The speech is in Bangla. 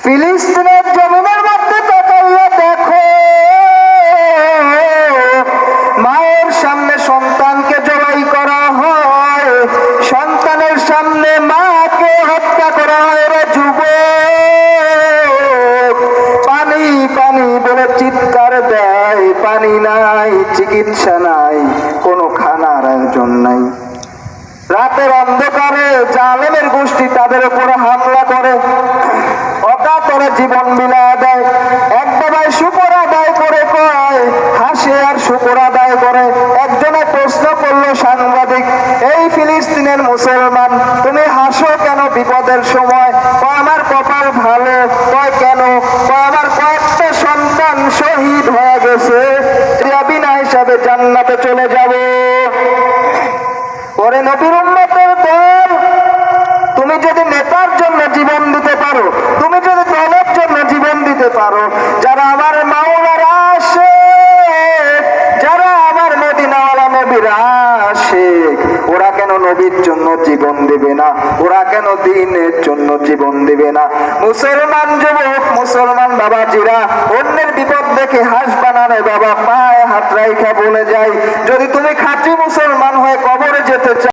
ফিলিস্তিনের জমিনের মধ্যে তাকাইয়া দেখো, মায়ের সামনে সন্তানকে জবাই করা হয়, সন্তানের সামনে মাকে হত্যা করা হয়। রে যুবক, পানি পানি বলে চিৎকার দেয়, পানি নাই, চিকিৎসা নাই, কোনো খানার আয়োজন নাই। রাতের অন্ধকারে জালেমের গোষ্ঠী তাদের উপরে হামলা করে, অকাতরে জীবন বিলায় দেয়। এক বাবায় শুকর আদায় করে কয়, হাসে আর শুকর আদায় করে। একজনে প্রশ্ন করলো সাংবাদিক, এই ফিলিস্তিনের মুসলমান, তুমি হাসো কেন বিপদের সময়? আমার কপাল ভালো। কয় কেন? আমার কয়েকটা সন্তান শহীদ হয়ে গেছে, বিনা হিসাবে জান্নাতে চলে যাবে। ওরে নবীর উম্মতের দল, তুমি যদি নেতার জন্য জীবন দিতে পারো, তুমি যদি দলের জন্য জীবন দিতে পারো, যারা আমার মাওলানা আশিক, যারা আমার মদিনাওয়ালা নবীর আশিক, ওরা কেন নবীর জন্য জীবন দিবে না? ওরা কেন দ্বীনের জন্য জীবন দিবে না? মুসলমান যুবক, মুসলমান বাবাজিরা, অন্যের বিপদ দেখে হাসবা না রে বাবা, পায়ে হাত রাইখা বলে যাই, যদি তুমি খাঁটি মুসলমান হয়ে কবরে যেতে চাও,